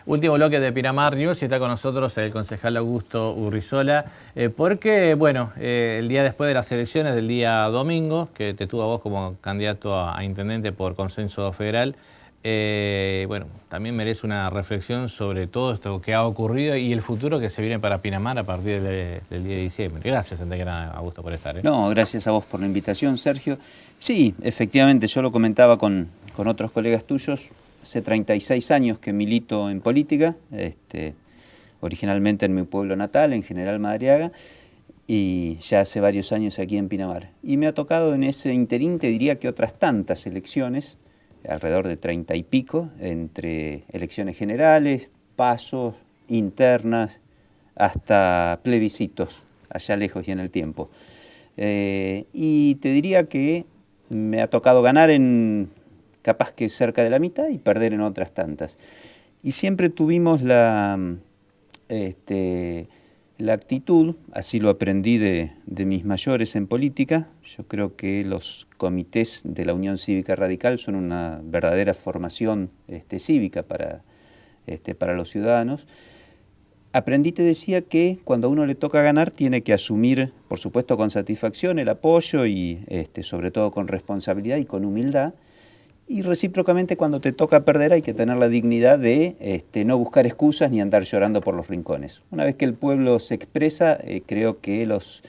Último bloque de Pinamar News y está con nosotros el concejal Augusto Urrizola, porque, bueno, el día después de las elecciones del día domingo, que te tuvo a vos como candidato a intendente por consenso federal, bueno, también merece una reflexión sobre todo esto que ha ocurrido y el futuro que se viene para Pinamar a partir del día de diciembre. Gracias, antes que nada, Augusto, por estar. No, gracias a vos por la invitación, Sergio. Sí, efectivamente, yo lo comentaba con otros colegas tuyos. Hace 36 años que milito en política, originalmente en mi pueblo natal, en General Madariaga, y ya hace varios años aquí en Pinamar. Y me ha tocado en ese interín, te diría que otras tantas elecciones, alrededor de 30 y pico, entre elecciones generales, pasos, internas, hasta plebiscitos, allá lejos y en el tiempo. Y te diría que me ha tocado ganar en capaz que cerca de la mitad y perder en otras tantas. Y siempre tuvimos la actitud, así lo aprendí de mis mayores en política. Yo creo que los comités de la Unión Cívica Radical son una verdadera formación cívica para los ciudadanos. Aprendí, te decía, que cuando a uno le toca ganar tiene que asumir, por supuesto con satisfacción, el apoyo y sobre todo con responsabilidad y con humildad. Y recíprocamente cuando te toca perder hay que tener la dignidad de no buscar excusas ni andar llorando por los rincones. Una vez que el pueblo se expresa, creo que los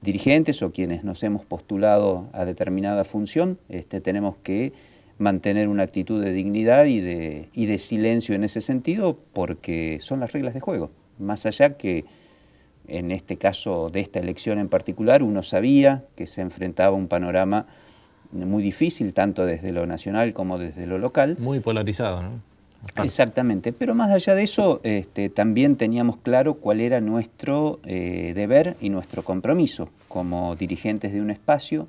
dirigentes o quienes nos hemos postulado a determinada función, tenemos que mantener una actitud de dignidad y de silencio en ese sentido, porque son las reglas de juego. Más allá que en este caso de esta elección en particular, uno sabía que se enfrentaba a un panorama muy difícil, tanto desde lo nacional como desde lo local. Muy polarizado, ¿no? Aparte. Exactamente, pero más allá de eso, también teníamos claro cuál era nuestro deber y nuestro compromiso como dirigentes de un espacio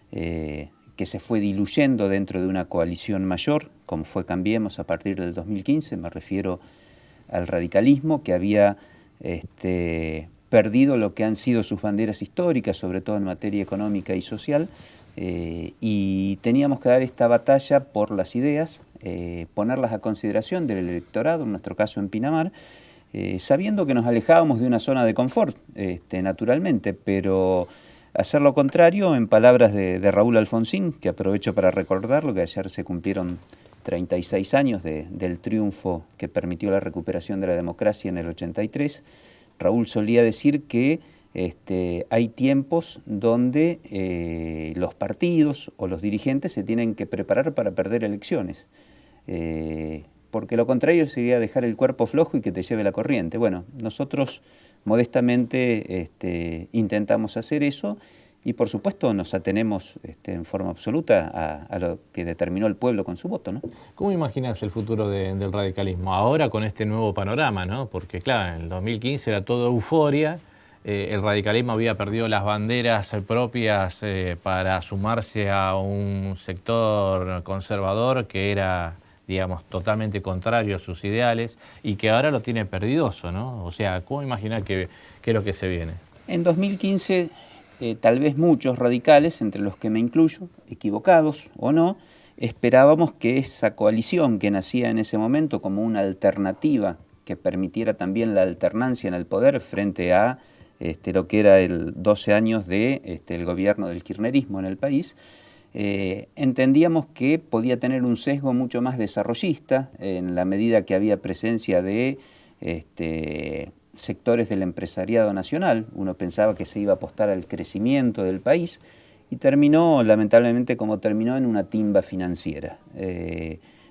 que se fue diluyendo dentro de una coalición mayor, como fue Cambiemos a partir del 2015, me refiero al radicalismo, que había perdido lo que han sido sus banderas históricas, sobre todo en materia económica y social, y teníamos que dar esta batalla por las ideas, ponerlas a consideración del electorado, en nuestro caso en Pinamar, sabiendo que nos alejábamos de una zona de confort, naturalmente, pero hacer lo contrario, en palabras de Raúl Alfonsín, que aprovecho para recordarlo, que ayer se cumplieron 36 años del triunfo que permitió la recuperación de la democracia en el 83, Raúl solía decir que hay tiempos donde los partidos o los dirigentes se tienen que preparar para perder elecciones, porque lo contrario sería dejar el cuerpo flojo y que te lleve la corriente. Bueno, nosotros modestamente intentamos hacer eso y por supuesto nos atenemos en forma absoluta a lo que determinó el pueblo con su voto, ¿no? ¿Cómo imaginas el futuro del radicalismo ahora con este nuevo panorama, ¿no? Porque claro, en el 2015 era todo euforia, el radicalismo había perdido las banderas propias para sumarse a un sector conservador que era, digamos, totalmente contrario a sus ideales y que ahora lo tiene perdidoso, ¿no? O sea, ¿cómo imaginar qué es lo que se viene? En 2015, tal vez muchos radicales, entre los que me incluyo, equivocados o no, esperábamos que esa coalición que nacía en ese momento como una alternativa que permitiera también la alternancia en el poder frente a lo que era el 12 años de el gobierno del kirchnerismo en el país, entendíamos que podía tener un sesgo mucho más desarrollista en la medida que había presencia de sectores del empresariado nacional. Uno pensaba que se iba a apostar al crecimiento del país y terminó, lamentablemente, como terminó, en una timba financiera.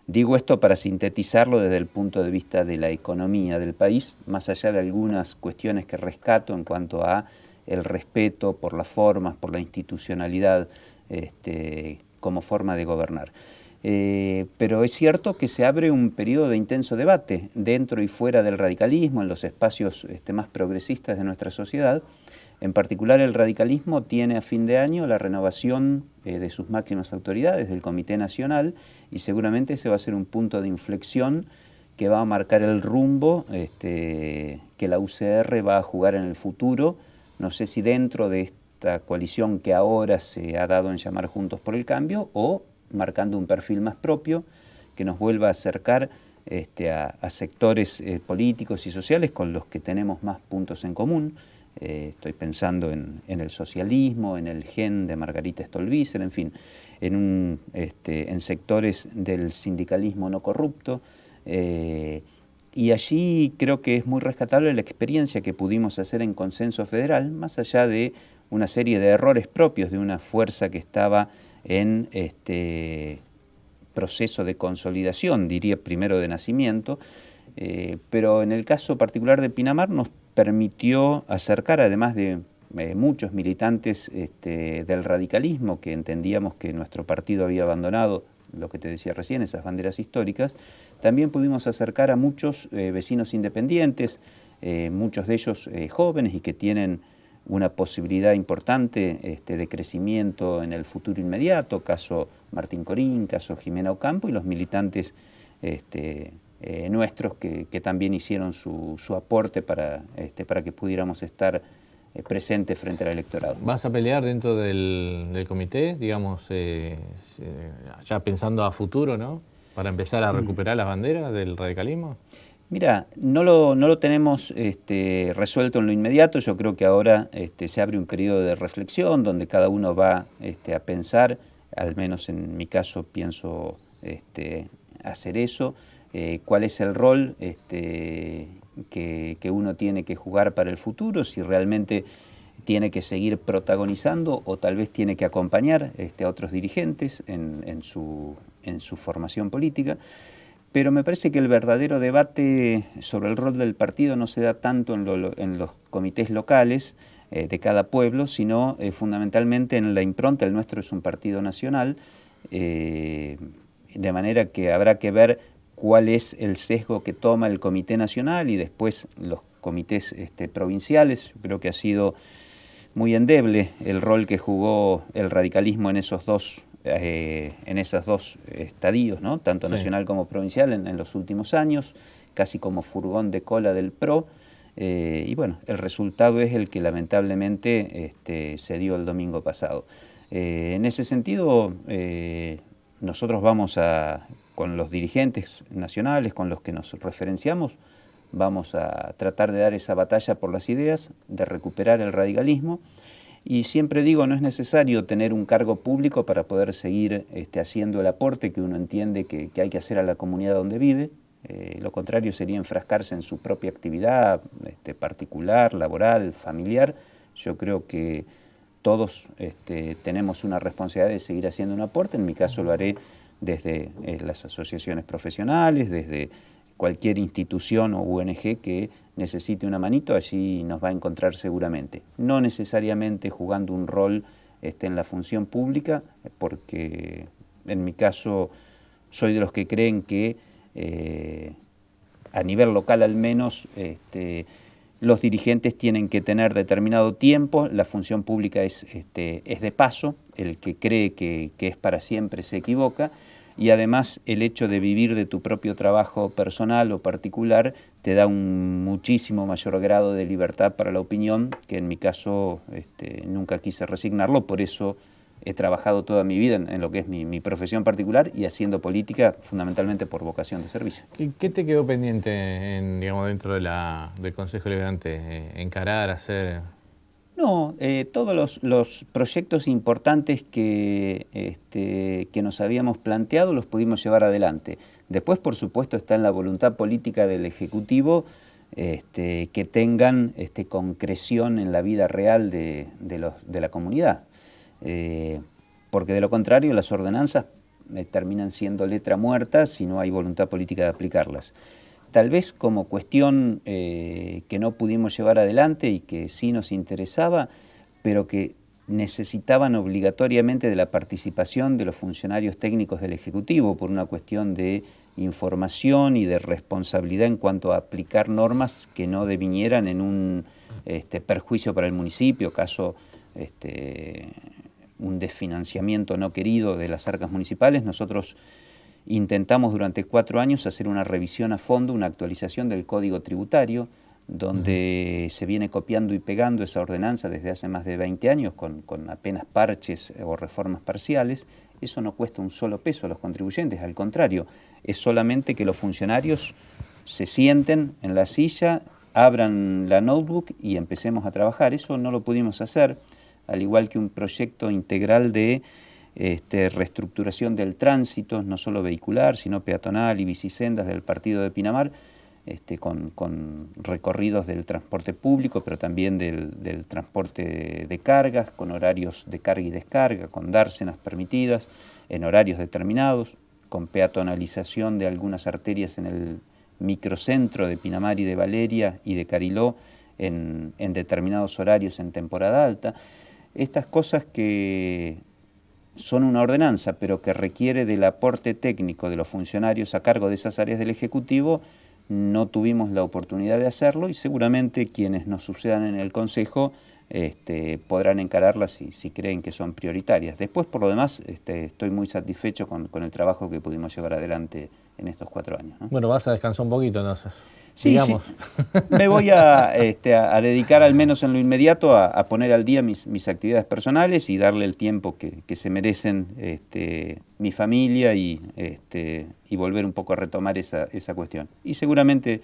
Digo esto para sintetizarlo desde el punto de vista de la economía del país, más allá de algunas cuestiones que rescato en cuanto a el respeto por las formas, por la institucionalidad como forma de gobernar. Pero es cierto que se abre un periodo de intenso debate dentro y fuera del radicalismo, en los espacios más progresistas de nuestra sociedad. En particular, el radicalismo tiene a fin de año la renovación de sus máximas autoridades, del Comité Nacional, y seguramente ese va a ser un punto de inflexión que va a marcar el rumbo que la UCR va a jugar en el futuro. No sé si dentro de esta coalición que ahora se ha dado en llamar Juntos por el Cambio o marcando un perfil más propio que nos vuelva a acercar a sectores políticos y sociales con los que tenemos más puntos en común. Estoy pensando en el socialismo, en el GEN de Margarita Stolbizer, en fin, en sectores del sindicalismo no corrupto. Y allí creo que es muy rescatable la experiencia que pudimos hacer en Consenso Federal, más allá de una serie de errores propios de una fuerza que estaba en proceso de consolidación, diría primero de nacimiento, pero en el caso particular de Pinamar nos permitió acercar, además de muchos militantes del radicalismo que entendíamos que nuestro partido había abandonado, lo que te decía recién, esas banderas históricas, también pudimos acercar a muchos vecinos independientes, muchos de ellos jóvenes y que tienen una posibilidad importante de crecimiento en el futuro inmediato, caso Martín Corín, caso Jimena Ocampo y los militantes nuestros que también hicieron su aporte para que pudiéramos estar presentes frente al electorado. ¿Vas a pelear dentro del comité, digamos, ya pensando a futuro, ¿no? Para empezar a recuperar las banderas del radicalismo? Mira, no lo tenemos resuelto en lo inmediato. Yo creo que ahora se abre un periodo de reflexión donde cada uno va a pensar, al menos en mi caso pienso hacer eso, cuál es el rol que uno tiene que jugar para el futuro, si realmente tiene que seguir protagonizando o tal vez tiene que acompañar a otros dirigentes en su formación política. Pero me parece que el verdadero debate sobre el rol del partido no se da tanto en los comités locales de cada pueblo, sino fundamentalmente en la impronta. El nuestro es un partido nacional, de manera que habrá que ver cuál es el sesgo que toma el Comité Nacional y después los comités provinciales. Yo creo que ha sido muy endeble el rol que jugó el radicalismo en esos dos estadios, ¿no? Tanto nacional como provincial en los últimos años, casi como furgón de cola del PRO, y bueno, el resultado es el que lamentablemente se dio el domingo pasado. En ese sentido, nosotros vamos con los dirigentes nacionales con los que nos referenciamos, vamos a tratar de dar esa batalla por las ideas, de recuperar el radicalismo. Y siempre digo, no es necesario tener un cargo público para poder seguir haciendo el aporte que uno entiende que hay que hacer a la comunidad donde vive. Lo contrario sería enfrascarse en su propia actividad particular, laboral, familiar. Yo creo que todos tenemos una responsabilidad de seguir haciendo un aporte. En mi caso lo haré desde las asociaciones profesionales, desde cualquier institución o ONG que necesite una manito, allí nos va a encontrar seguramente. No necesariamente jugando un rol en la función pública, porque en mi caso soy de los que creen que a nivel local al menos los dirigentes tienen que tener determinado tiempo, la función pública es de paso, el que cree que es para siempre se equivoca, y además el hecho de vivir de tu propio trabajo personal o particular te da un muchísimo mayor grado de libertad para la opinión, que en mi caso nunca quise resignarlo, por eso he trabajado toda mi vida en lo que es mi profesión particular y haciendo política fundamentalmente por vocación de servicio. ¿Qué te quedó pendiente dentro del Consejo Deliberante? ¿Encarar, hacer...? No, todos los proyectos importantes que nos habíamos planteado los pudimos llevar adelante. Después, por supuesto, está en la voluntad política del Ejecutivo que tengan concreción en la vida real de la comunidad. Porque de lo contrario las ordenanzas terminan siendo letra muerta si no hay voluntad política de aplicarlas. Tal vez como cuestión que no pudimos llevar adelante y que sí nos interesaba, pero que necesitaban obligatoriamente de la participación de los funcionarios técnicos del Ejecutivo por una cuestión de información y de responsabilidad en cuanto a aplicar normas que no devinieran en un perjuicio para el municipio, caso un desfinanciamiento no querido de las arcas municipales. Nosotros intentamos durante 4 años hacer una revisión a fondo, una actualización del Código Tributario, donde se viene copiando y pegando esa ordenanza desde hace más de 20 años con apenas parches o reformas parciales. Eso no cuesta un solo peso a los contribuyentes, al contrario, es solamente que los funcionarios se sienten en la silla, abran la notebook y empecemos a trabajar. Eso no lo pudimos hacer, al igual que un proyecto integral de reestructuración del tránsito, no solo vehicular, sino peatonal y bicisendas del partido de Pinamar, con recorridos del transporte público, pero también del transporte de cargas, con horarios de carga y descarga, con dársenas permitidas en horarios determinados, con peatonalización de algunas arterias en el microcentro de Pinamar y de Valeria y de Cariló en determinados horarios en temporada alta. Estas cosas que son una ordenanza, pero que requiere del aporte técnico de los funcionarios a cargo de esas áreas del Ejecutivo, no tuvimos la oportunidad de hacerlo y seguramente quienes nos sucedan en el Consejo podrán encararlas si creen que son prioritarias. Después, por lo demás, estoy muy satisfecho con el trabajo que pudimos llevar adelante en estos 4 años, ¿no? Bueno, vas a descansar un poquito entonces. Sí, digamos. sí. Me voy a dedicar al menos en lo inmediato a poner al día mis actividades personales y darle el tiempo que se merecen mi familia y volver un poco a retomar esa cuestión. Y seguramente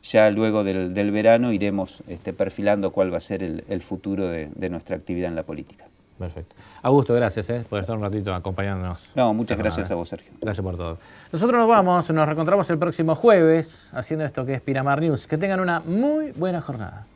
ya luego del verano iremos perfilando cuál va a ser el futuro de nuestra actividad en la política. Perfecto. Augusto, gracias por estar un ratito acompañándonos. No, muchas gracias a vos, Sergio. Gracias por todo. Nosotros nos vamos, nos reencontramos el próximo jueves haciendo esto que es Pinamar News. Que tengan una muy buena jornada.